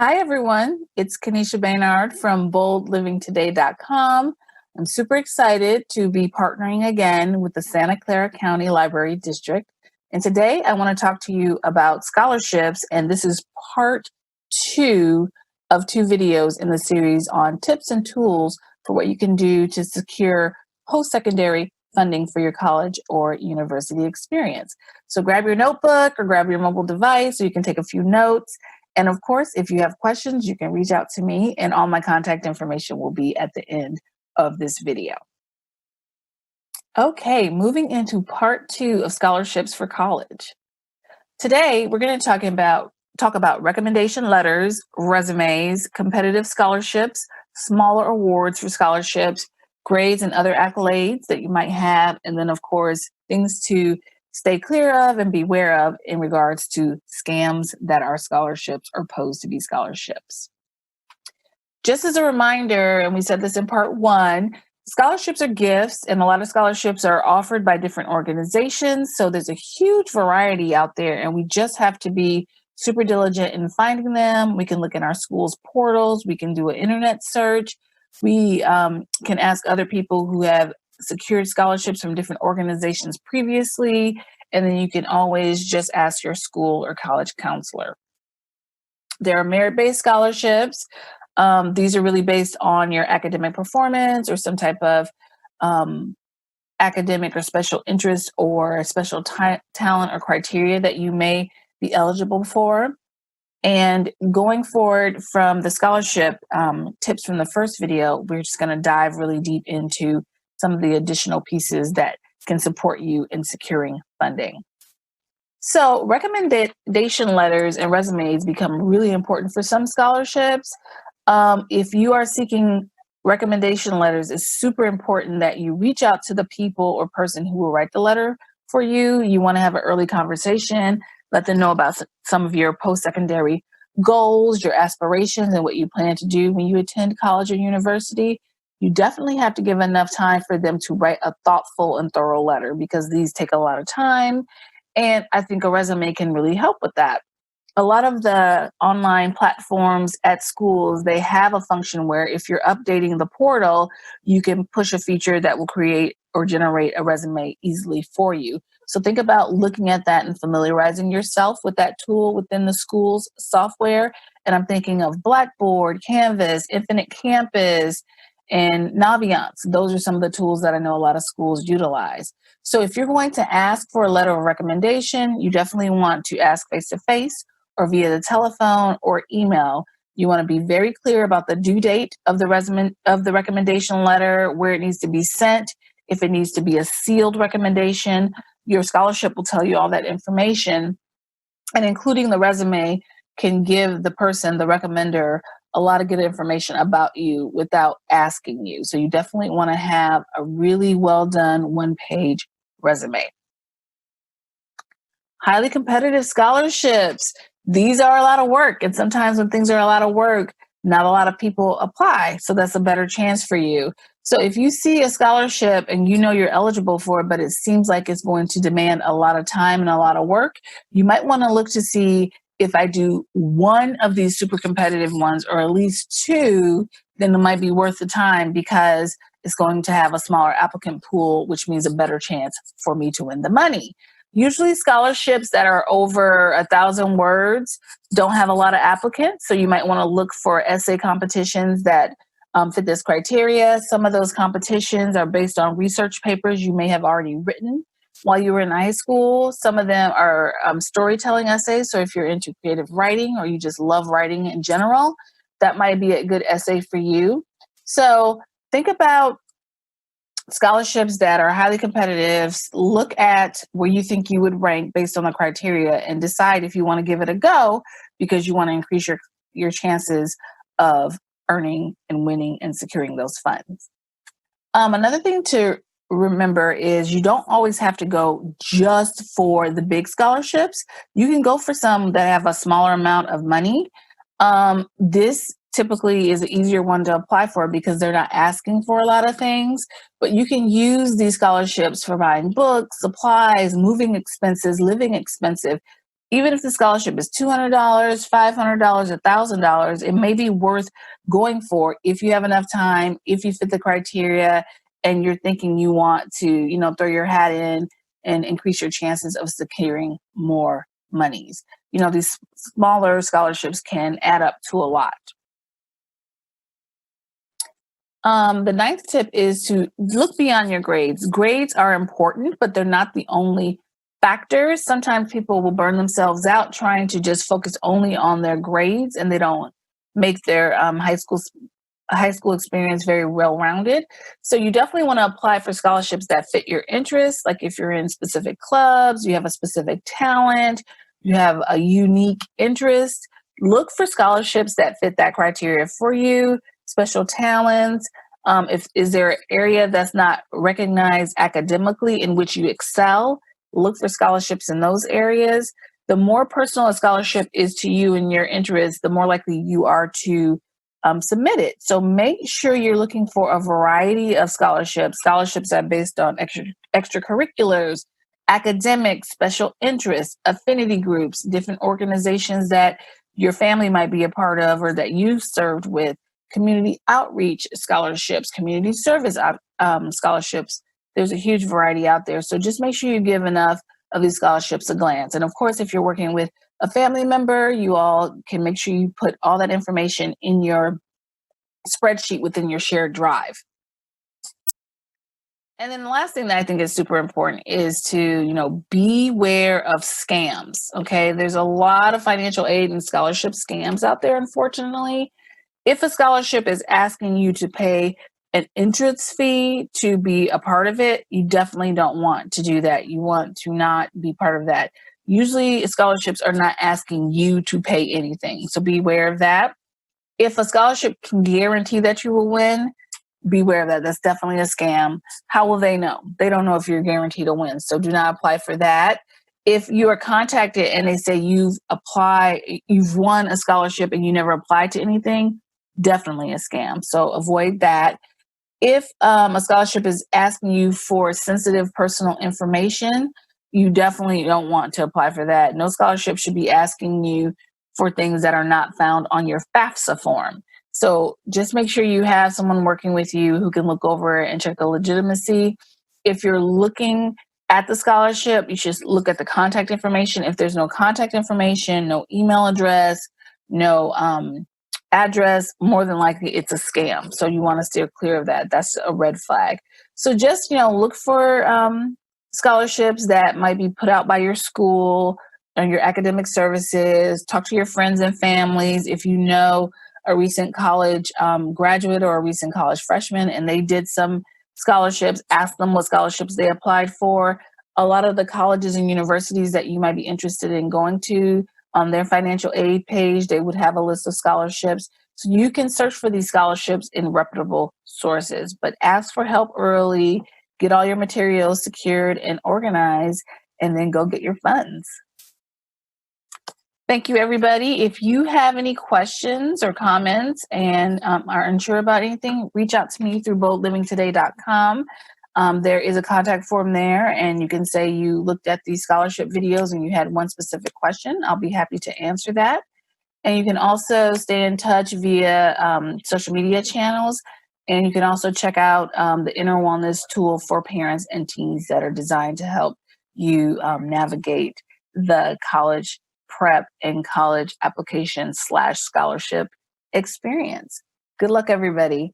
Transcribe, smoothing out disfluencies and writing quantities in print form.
Hi, everyone. It's Kanesa Baynard from boldlivingtoday.com. I'm super excited to be partnering again with the Santa Clara County Library District. And today I want to talk to you about scholarships. And this is part two of two videos in the series on tips and tools for what you can do to secure post-secondary funding for your college or university experience. So grab your notebook or grab your mobile device so you can take a few notes. And of course, if you have questions, you can reach out to me, and all my contact information will be at the end of this video. Okay, moving into part two of scholarships for college. Today, we're going to talk about recommendation letters, resumes, competitive scholarships, smaller awards for scholarships, grades and other accolades that you might have, and then of course, things to stay clear of and beware of in regards to scams that are scholarships or posed to be scholarships. Just as a reminder, and we said this in part one, scholarships are gifts, and a lot of scholarships are offered by different organizations. So there's a huge variety out there, and we just have to be super diligent in finding them. We can look in our school's portals, we can do an internet search, we can ask other people who have secured scholarships from different organizations previously, and then you can always just ask your school or college counselor. There are merit-based scholarships. These are really based on your academic performance or some type of academic or special interest or special talent or criteria that you may be eligible for. And going forward from the scholarship tips from the first video, we're just going to dive really deep into some of the additional pieces that can support you in securing funding. So recommendation letters and resumes become really important for some scholarships. If you are seeking recommendation letters, it's super important that you reach out to the people or person who will write the letter for you. You want to have an early conversation, let them know about some of your post-secondary goals, your aspirations, and what you plan to do when you attend college or university. You definitely have to give enough time for them to write a thoughtful and thorough letter because these take a lot of time. And I think a resume can really help with that. A lot of the online platforms at schools, they have a function where if you're updating the portal, you can push a feature that will create or generate a resume easily for you. So think about looking at that and familiarizing yourself with that tool within the school's software. And I'm thinking of Blackboard, Canvas, Infinite Campus, and Naviance. Those are some of the tools that I know a lot of schools utilize. So if you're going to ask for a letter of recommendation, you definitely want to ask face-to-face or via the telephone or email. You want to be very clear about the due date of the recommendation letter, where it needs to be sent, if it needs to be a sealed recommendation. Your scholarship will tell you all that information, and including the resume can give the person, the recommender, a lot of good information about you without asking you. So you definitely want to have a really well done one-page resume. Highly competitive scholarships. These are a lot of work. And sometimes when things are a lot of work, not a lot of people apply. So that's a better chance for you. So if you see a scholarship and you know you're eligible for it, but it seems like it's going to demand a lot of time and a lot of work, you might want to look to see if I do one of these super competitive ones or at least two, then it might be worth the time because it's going to have a smaller applicant pool, which means a better chance for me to win the money. Usually scholarships that are over 1,000 words don't have a lot of applicants. So you might want to look for essay competitions that fit this criteria. Some of those competitions are based on research papers you may have already written while you were in high school. Some of them are storytelling essays. So if you're into creative writing or you just love writing in general, that might be a good essay for you. So think about scholarships that are highly competitive. Look at where you think you would rank based on the criteria and decide if you want to give it a go because you want to increase your chances of earning and winning and securing those funds. Another thing to remember is you don't always have to go just for the big scholarships. You can go for some that have a smaller amount of money. This typically is an easier one to apply for because they're not asking for a lot of things, but you can use these scholarships for buying books, supplies, moving expenses, living expenses, even if the scholarship is $200, $500, $1,000, it may be worth going for if you have enough time, if you fit the criteria, and you're thinking you want to, throw your hat in and increase your chances of securing more monies. These smaller scholarships can add up to a lot. The ninth tip is to look beyond your grades. Grades are important, but they're not the only factors. Sometimes people will burn themselves out trying to just focus only on their grades, and they don't make their high school experience very well-rounded. So you definitely want to apply for scholarships that fit your interests. Like if you're in specific clubs, you have a specific talent, you have a unique interest, look for scholarships that fit that criteria for you. Special talents. If is there an area that's not recognized academically in which you excel, look for scholarships in those areas. The more personal a scholarship is to you and your interests, the more likely you are to submit it. So make sure you're looking for a variety of scholarships that are based on extracurriculars, academics, special interests, affinity groups, different organizations that your family might be a part of or that you've served with, community outreach scholarships, community service scholarships. There's a huge variety out there. So just make sure you give enough of these scholarships a glance. And of course, if you're working with a family member, you all can make sure you put all that information in your spreadsheet within your shared drive. And then the last thing that I think is super important is to, beware of scams. Okay. There's a lot of financial aid and scholarship scams out there, unfortunately. If a scholarship is asking you to pay an entrance fee to be a part of it, you definitely don't want to do that. You want to not be part of that. Usually scholarships are not asking you to pay anything. So beware of that. If a scholarship can guarantee that you will win, beware of that. That's definitely a scam. How will they know? They don't know if you're guaranteed to win. So do not apply for that. If you are contacted and they say you've won a scholarship and you never applied to anything, definitely a scam. So avoid that. If a scholarship is asking you for sensitive personal information, you definitely don't want to apply for that. No scholarship should be asking you for things that are not found on your FAFSA form. So just make sure you have someone working with you who can look over it and check the legitimacy. If you're looking at the scholarship, you should look at the contact information. If there's no contact information, no email address, no address, more than likely it's a scam. So you want to steer clear of that. That's a red flag. So just, look for scholarships that might be put out by your school and your academic services. Talk to your friends and families. If you know a recent college graduate or a recent college freshman and they did some scholarships, ask them what scholarships they applied for. A lot of the colleges and universities that you might be interested in going to, on their financial aid page, they would have a list of scholarships. So you can search for these scholarships in reputable sources, but ask for help early, get all your materials secured and organized, and then go get your funds. Thank you, everybody. If you have any questions or comments and are unsure about anything, reach out to me through boldlivingtoday.com. There is a contact form there, and you can say you looked at these scholarship videos and you had one specific question. I'll be happy to answer that. And you can also stay in touch via social media channels. And you can also check out the Inner Wellness tool for parents and teens that are designed to help you navigate the college prep and college application / scholarship experience. Good luck, everybody.